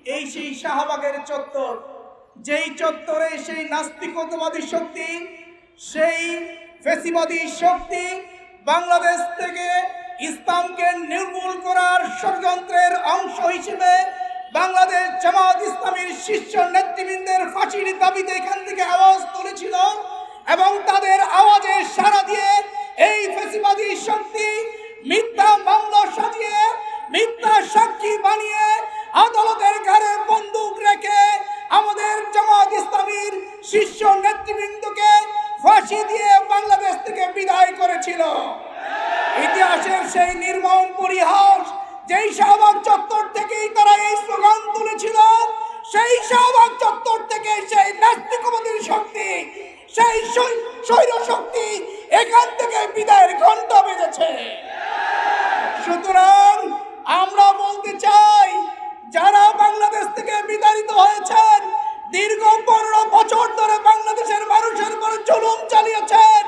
এই সেই শাহবাগের চত্বর, যেই চত্বরে সেই নাস্তিকতাবাদী শক্তি, সেই ফ্যাসিবাদী শক্তি বাংলাদেশ থেকে ইসলামকে নির্মূল করার ষড়যন্ত্রের অংশ হিসেবে বাংলাদেশ জামাত ইসলামীর শীর্ষ নেতৃবৃন্দের ফাঁসির দাবিতে এখান থেকে আওয়াজ তুলেছিল এবং তাদের আওয়াজে সাড়া দিয়ে এই ফ্যাসিবাদী শক্তি মিথ্যা মামলা সাজিয়ে মিথ্যা সাক্ষী বানিয়ে আদালতের ঘাড়ে বন্দুক রেখে আমাদের জামাত ইসলামীর শীর্ষ নেতৃবৃন্দকে ফাঁসি দিয়ে বাংলাদেশ থেকে বিদায় করেছিল। ইতিহাসের সেই নির্মম পরিহাস, যেই শাহবাগ চত্বর থেকেই তারা এই স্লোগান তুলেছিল, সেই শাহবাগ চত্বর থেকে সেই নাস্তিকবাদী শক্তি, সেই স্বৈর শক্তি এখান থেকে বিদায়ের ঘণ্টা বেজেছে। সুতরাং আমরা বলতে চাই, যারা বাংলাদেশ থেকে বিতাড়িত হয়েছেন, দীর্ঘ 15 বছর ধরে বাংলাদেশের মানুষের উপরে জুলুম চালিয়েছেন,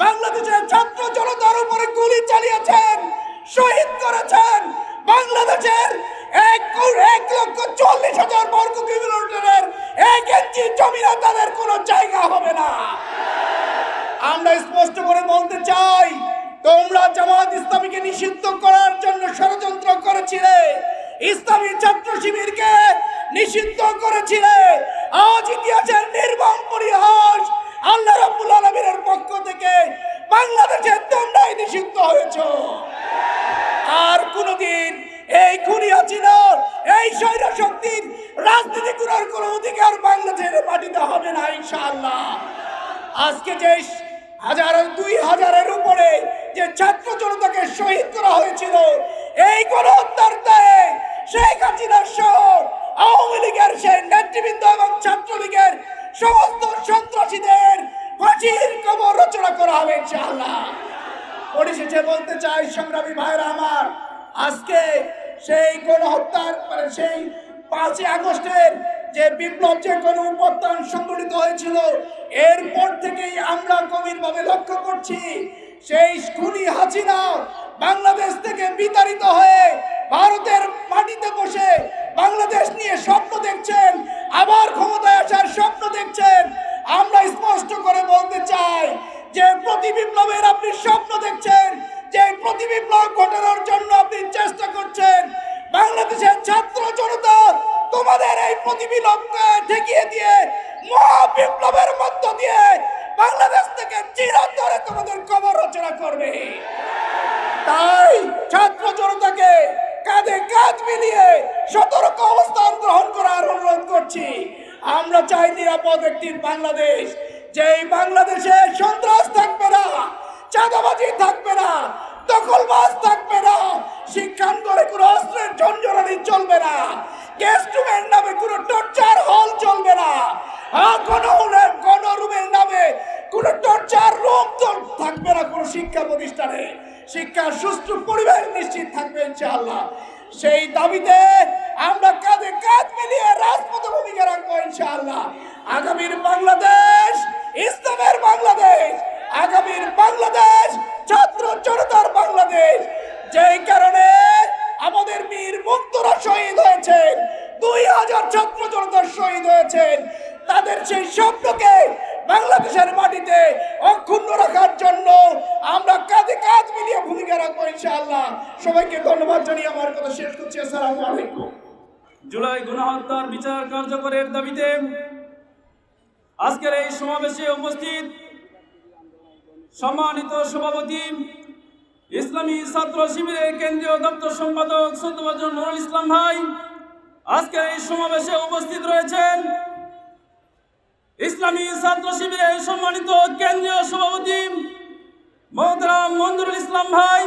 বাংলাদেশের ছাত্র জনতার উপরে গুলি চালিয়েছেন, শহীদ করেছেন, বাংলাদেশের 1,40,000 বর্গ কিলোমিটারের 1 ইঞ্চি জমিনে তাদের কোনো জায়গা হবে না। আমরা স্পষ্ট করে বলতে চাই, তোমরা জামাত ইসলামীকে নিষিদ্ধ করার জন্য ষড়যন্ত্র করেছিলে, ইসলামী ছাত্র শিবিরকে নিষিদ্ধ করেছিলে। আজ ইতিহাসের নির্মম পরিহাস, আল্লাহ রাব্বুল আলামিনের পক্ষ থেকে বাংলাদেশে তোমরাই নিষিদ্ধ হয়েছো। আর কোনদিন এই খুনি হাসিনা, এই স্বৈর শক্তির রাজনীতি করার কোনো অধিকার বাংলাদেশের মাটিতে হবে না ইনশাআল্লাহ। আজকে যে 2,000-এর উপরে যে ছাত্র জনতাকে শহীদ করা হয়েছিল, এই গণহত্যার দায়ে শেখ হাসিনা সহ আওয়ামী লীগের সেই নেতৃবৃন্দ এবং ছাত্রলীগের সমস্ত সন্ত্রাসীদের ফাঁসির কবর রচনা করা হবে ইনশাআল্লাহ। পরিশেষে বলতে চাই, সংগ্রামী ভাইরা আমার, আজকে সেই গণহত্যার সেই 5ই আগস্টের যে বিপ্লব, যে গণঅভ্যুত্থান সংগঠিত হয়েছিল, এরপর থেকেই আমরা গভীরভাবে লক্ষ্য করছি সেই খুনি হাসিনা বাংলাদেশ থেকে বিতাড়িত হয়ে ভারতের মাটিতে বসে বাংলাদেশ নিয়ে স্বপ্ন দেখছেন, আবার ক্ষমতায় আসার স্বপ্ন দেখছেন। আমরা স্পষ্ট করে বলতে চাই যে প্রতি বিপ্লবের আপনি স্বপ্ন দেখছেন, যে প্রতি বিপ্লব ঘটানোর জন্য আপনি চেষ্টা করছেন, বাংলাদেশের ছাত্র জনতা তোমাদের এই প্রতি বিপ্লবকে ঠেকিয়ে দিয়ে মহা বিপ্লবের মধ্য দিয়ে বাংলাদেশ থেকে চিরতরে তোমাদের কবর রচনা করবে। তাই ছাত্র জনতাকে কাঁধে কাঁধ মিলিয়ে সতর্ক অবস্থান গ্রহণ করার অনুরোধ করছি। আমরা চাই নিরাপদ একটি বাংলাদেশ, যেই বাংলাদেশে সন্ত্রাস থাকবে না, চাঁদাবাজি থাকবে না, দখলবাজ থাকবে না, শিক্ষাঙ্গনে কোনো অস্ত্রের ঝঞ্ঝনানি চলবে না, গেস্ট রুমের নামে কোনো টর্চার হল চলবে না, গণরুমের নামে কোনো টর্চার রুম থাকবে না কোনো শিক্ষা প্রতিষ্ঠানে। শিক্ষার সুষ্ঠু পরিবেশ নিশ্চিত থাকবে ইনশাআল্লাহ। সেই দাবিতে আমরা কাঁধে কাঁধ মিলিয়ে রাজপথে ভূমিকা রাখবো ইনশাআল্লাহ। আগামীর বাংলাদেশ ইসলামের বাংলাদেশ, আগামীর বাংলাদেশ ছাত্র জনতার বাংলাদেশ। যেই কারণে আমাদের বীর মুক্তরা শহীদ হয়েছেন, 2,000 ছাত্র জনতা শহীদ হয়েছেন, তাদের সেই স্বপ্নকে বাংলাদেশের মাটিতে অক্ষুণ্ণ রাখার জন্য আমরা কাঁধে কাঁধ মিলিয়ে ভূমিকা রাখবো ইনশাআল্লাহ। সবাইকে ধন্যবাদ জানিয়ে আমার কথা শেষ করছি। আসসালামু আলাইকুম। জুলাই গণহত্যার বিচার কার্যকরের দাবিতে আজকের এই সমাবেশে উপস্থিত সম্মানিত সভাপতি, ইসলামী ছাত্র শিবিরের কেন্দ্রীয় দপ্তর সম্পাদক শ্রদ্ধাভাজন নুরুল ইসলাম ভাই, আজকের এই সমাবেশে উপস্থিত রয়েছেন ইসলামী ছাত্র শিবিরের সম্মানিত কেন্দ্রীয় সভাপতি মোহতারাম মঞ্জুরুল ইসলাম ভাই,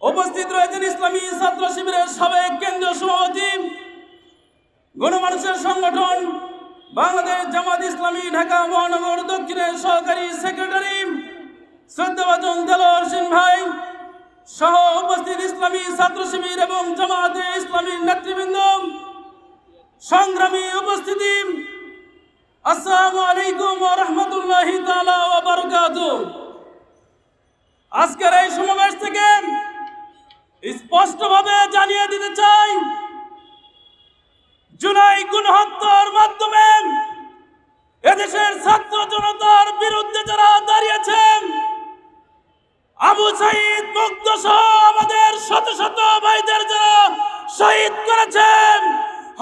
উপস্থিত রয়েছেন ইসলামী ছাত্র শিবিরের সাবেক কেন্দ্রীয় সভাপতি, গণমানুষের সংগঠন বাংলাদেশ জামাত ইসলামী ঢাকা মহানগর দক্ষিণের সহকারী সেক্রেটারি শ্রদ্ধাভাজন দেলোয়ার হোসেন ভাই সহ উপস্থিত ইসলামী ছাত্র শিবির এবং জামাতে ইসলামীর নেতৃবৃন্দ, সংগ্রামী উপস্থিতি, আসসালামু আলাইকুম ওয়া রাহমাতুল্লাহি তাআলা ওয়া বারাকাতুহু। আজকের এই সমাবেশ থেকে স্পষ্টভাবে জানিয়ে দিতে চাই, শহীদ মুগ্ধ সহ আমাদের শত শত ভাইদের যারা শহীদ করেছেন,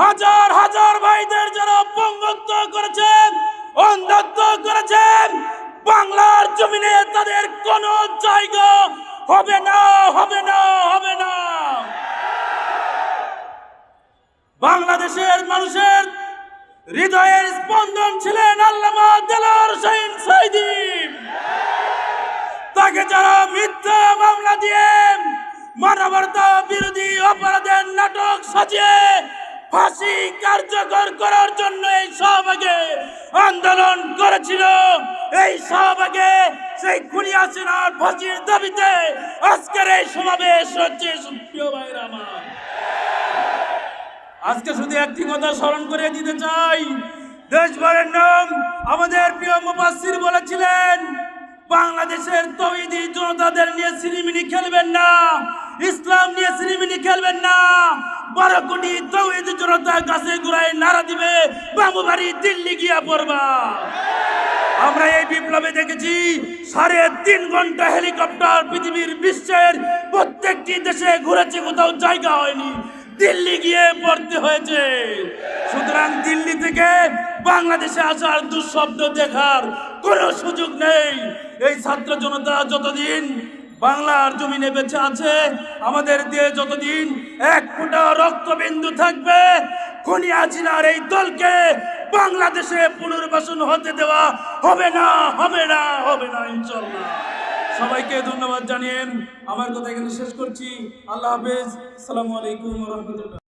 হাজার হাজার ভাইদের যারা পঙ্গুত্ব করেছেন, অন্ধত্ব করেছেন, বাংলার জমিনে তাদের কোনো জায়গা হবে না, হবে না, হবে না। বাংলাদেশের মানুষের হৃদয়ের স্পন্দন ছিলেন আল্লামা দেলোয়ার হোসেন সাঈদী। তাকে যারা মিথ্যা মামলা দিয়ে মানবতা বিরোধী অপরাধের নাটক সাজিয়ে ফাঁসি কার্যকর করার জন্য এই শাহবাগে আন্দোলন করেছিল, এই শাহবাগে সেই খুনি হাসিনার ফাঁসির দাবিতে আজকের এই সমাবেশ হচ্ছে। প্রিয় ভাইরা আমার, আজকে শুধু একটি কথা স্মরণ করে দিতে চাই, দেশভরের নাম আমাদের প্রিয় মুফাসসির বলেছিলেন, বাংলাদেশের তৌহিদি জনতাদের নিয়ে সিনেমিনি খেলবেন না, ইসলাম নিয়ে সিনেমিনি খেলবেন না। 12 কোটি তৌহিদি জনতা গাছে গুড়ায় নারা দিবে, বাবুবাড়ি দিল্লি গিয়া পড়বা। আমরা এই বিপ্লবে দেখেছি 3.5 ঘন্টা হেলিকপ্টার পৃথিবীর বিশ্বের প্রত্যেকটি দেশে ঘুরেছে, কোথাও জায়গা হয়নি, দিল্লি গিয়ে পড়তে হয়েছে। সুতরাং দিল্লি থেকে বাংলাদেশে আসার দুঃস্বপ্ন দেখার কোনো সুযোগ নেই। এই ছাত্র জনতা যতদিন বাংলার জমিনে বেঁচে আছে, আমাদের দিয়ে যতদিন এক ফোঁটা রক্তবিন্দু থাকবে, খুনি হাসিনার এই দলকে বাংলাদেশে পুনর্বাসন হতে দেওয়া হবে না, হবে না, হবে না ইনশাআল্লাহ। সবাইকে ধন্যবাদ জানিয়ে আমার কথা এখানে শেষ করছি। আল্লাহ হাফেজ। আসসালামু আলাইকুম ওয়া রাহমাতুল্লাহ।